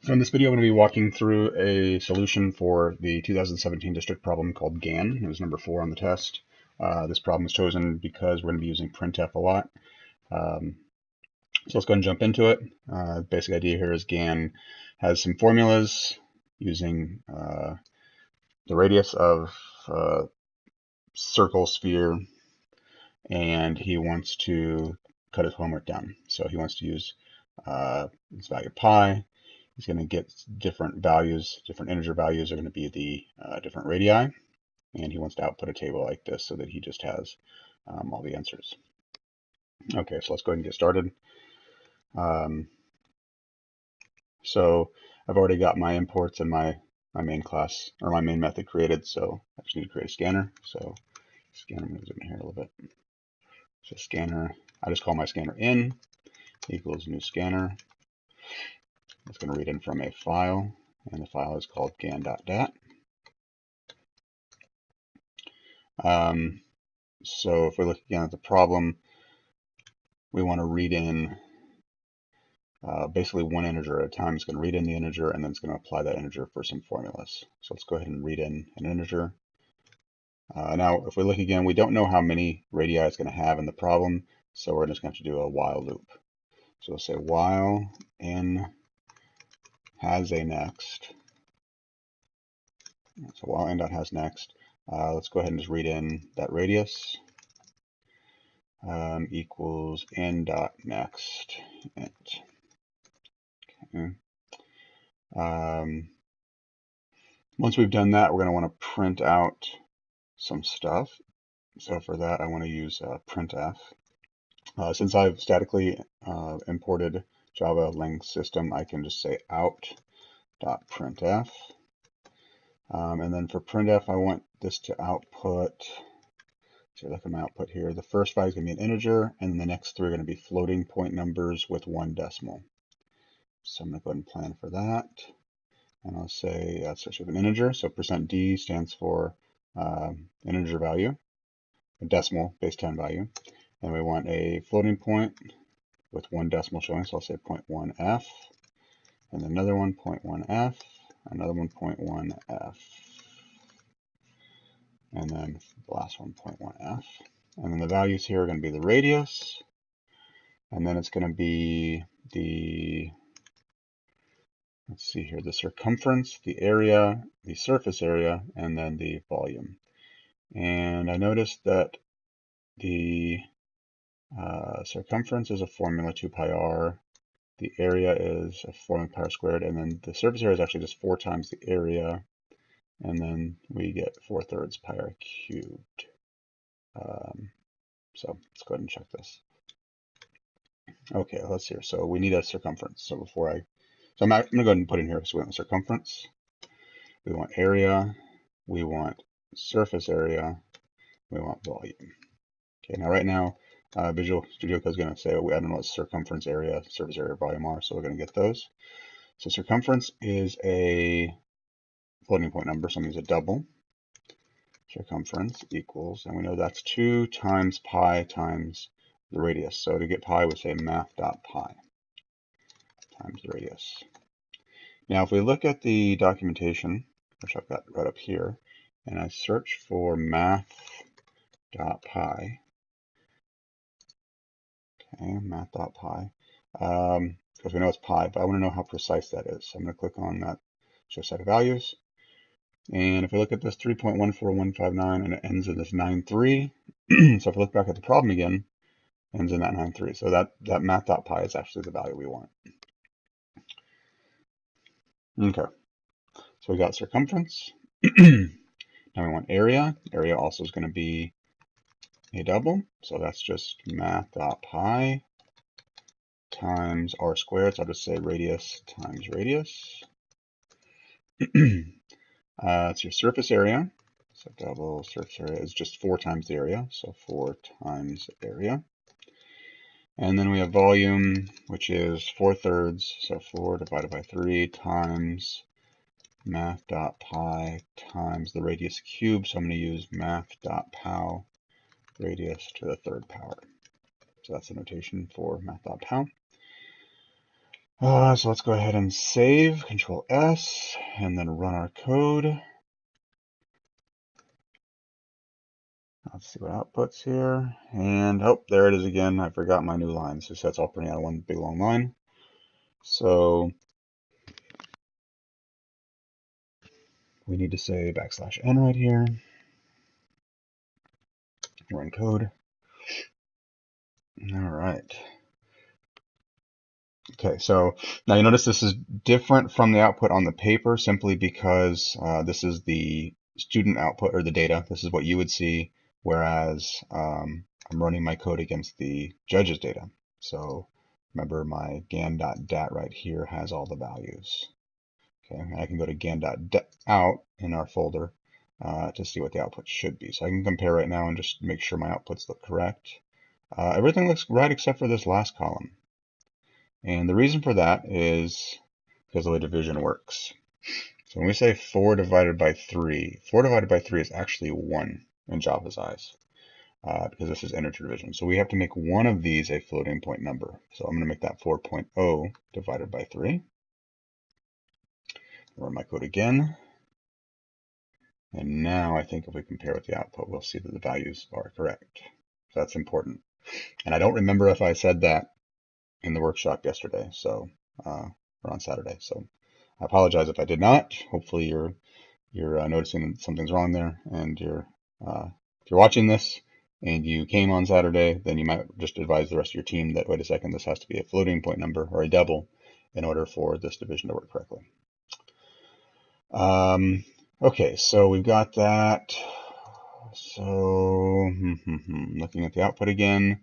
So in this video, I'm going to be walking through a solution for the 2017 district problem called Gan. It was number 4 on the test. This problem was chosen because we're going to be using printf a lot. So let's go ahead and jump into it. Basic idea here is Gan has some formulas using the radius of circle, sphere, and he wants to cut his homework down. So he wants to use this value pi. He's going to get different values, different integer values are going to be the different radii, and he wants to output a table like this so that he just has all the answers. Okay, so let's go ahead and get started. So I've already got my imports and my main class, or my main method created, so I just need to create a scanner. So scanner, I'm going to zoom in here a little bit. So scanner, I just call my scanner in equals new scanner. It's going to read in from a file, and the file is called gan.dat. So if we look again at the problem, we want to read in basically one integer at a time. It's going to read in the integer, and then it's going to apply that integer for some formulas. So let's go ahead and read in an integer. Now, if we look again, we don't know how many radii it's going to have in the problem, so we're just going to have to do a while loop. So we'll say while n has a next. So while n dot has next, let's go ahead and just read in that radius equals n dot next int. Okay. Once we've done that, we're going to want to print out some stuff. So for that, I want to use printf. Since I've statically imported Java lang system, I can just say out.printf. And then for printf, I want this to output, so look at my output here. The first value is going to be an integer, and the next 3 are going to be floating point numbers with 1 decimal. So I'm going to go ahead and plan for that. And I'll say that's an integer. So %d stands for integer value, a decimal base 10 value. And we want a floating point with 1 decimal showing. So I'll say 0.1f, and another one 0.1f, another one 0.1f, and then the last one 0.1f. And then the values here are going to be the radius, and then it's going to be the, let's see here, the circumference, the area, the surface area, and then the volume. And I noticed that the circumference is a formula 2 pi r, the area is a formula pi r squared, and then the surface area is actually just 4 times the area, and then we get 4/3 pi r cubed. So let's go ahead and check this. Okay, let's see here. So we need a circumference. So I'm going to go ahead and put in here. So we want circumference, we want area, we want surface area, we want volume. Okay, now right now, Visual Studio Code is going to say, I don't know what circumference, area, surface area, volume are, so we're going to get those. So circumference is a floating point number, so it means a double. Circumference equals, and we know that's 2 times pi times the radius. So to get pi, we say math.pi times the radius. Now, if we look at the documentation, which I've got right up here, and I search for math.pi, okay, math.pi, because we know it's pi, but I want to know how precise that is. So I'm going to click on that show set of values. And if we look at this 3.14159 and it ends in this 9.3, so if we look back at the problem again, it ends in that 9.3. So that math.pi is actually the value we want. Okay, so we got circumference. Now we want area. Area also is going to be a double, so that's just math.pi times r squared. So I'll just say radius times radius. It's your surface area. So double surface area is just 4 times the area, so 4 times area. And then we have volume, which is 4/3, so 4 divided by 3 times math.pi times the radius cubed. So I'm going to use math.pow radius to the 3rd power. So that's the notation for math.pow. So let's go ahead and save, Control S, and then run our code. Let's see what outputs here. And oh, there it is again. I forgot my new line. So that's all printing out one big long line. So we need to say \n right here. Run code. All right. Okay, so now you notice this is different from the output on the paper simply because this is the student output or the data. This is what you would see, whereas I'm running my code against the judge's data. So remember my gan.dat right here has all the values. Okay, and I can go to gan.out in our folder to see what the output should be. So I can compare right now and just make sure my outputs look correct. Everything looks right except for this last column. And the reason for that is because of the way division works. So when we say 4 divided by 3, 4 divided by 3 is actually 1 in Java's eyes, because this is integer division. So we have to make one of these a floating point number. So I'm going to make that 4.0 divided by 3. Run my code again. And now I think if we compare with the output, we'll see that the values are correct. So that's important. And I don't remember if I said that in the workshop yesterday, so or on Saturday. So I apologize if I did not. Hopefully you're noticing that something's wrong there, and if you're watching this and you came on Saturday, then you might just advise the rest of your team that wait a second, this has to be a floating point number or a double in order for this division to work correctly. Okay, so we've got that. So looking at the output again,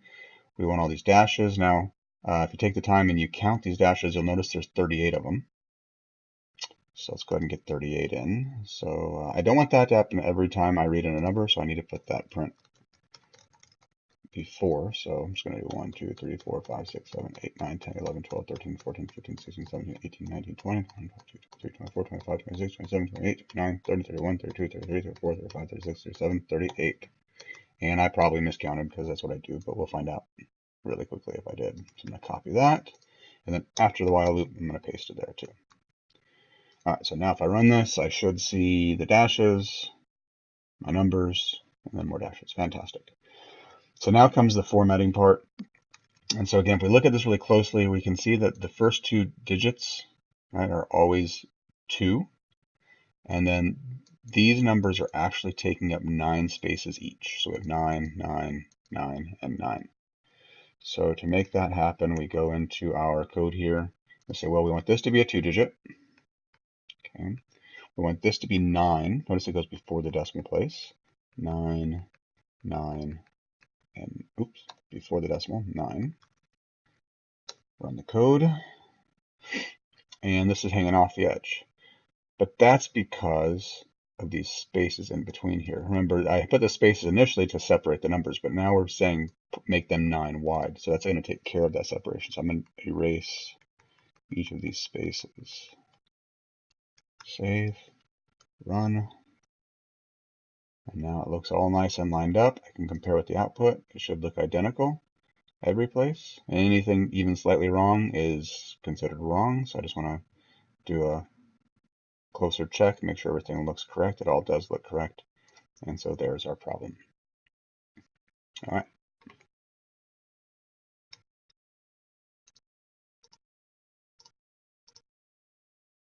we want all these dashes. Now, if you take the time and you count these dashes, you'll notice there's 38 of them. So let's go ahead and get 38 in. So I don't want that to happen every time I read in a number, so I need to put that print before. So I'm just going to do 1, 2, 3, 4, 5, 6, 7, 8, 9, 10, 11, 12, 13, 14, 15, 16, 17, 18, 19, 20, 21, 22, 23, 24, 25, 26, 27, 28, 29, 30, 31, 32, 33, 34, 35, 36, 37, 38. And I probably miscounted because that's what I do, but we'll find out really quickly if I did. So I'm going to copy that. And then after the while loop, I'm going to paste it there too. All right, so now if I run this, I should see the dashes, my numbers, and then more dashes. Fantastic. So now comes the formatting part. And so again, if we look at this really closely, we can see that the first two digits, right, are always 2. And then these numbers are actually taking up 9 spaces each. So we have 9, 9, 9, and 9. So to make that happen, we go into our code here. We say, well, we want this to be a 2-digit. Okay. We want this to be 9. Notice it goes before the decimal place. 9, 9, and oops, before the decimal, 9. Run the code. And this is hanging off the edge. But that's because of these spaces in between here. Remember, I put the spaces initially to separate the numbers, but now we're saying make them 9 wide. So that's going to take care of that separation. So I'm going to erase each of these spaces. Save, run. And now it looks all nice and lined up. I can compare with the output. It should look identical every place. Anything even slightly wrong is considered wrong. So I just want to do a closer check, make sure everything looks correct. It all does look correct. And so there's our problem. All right.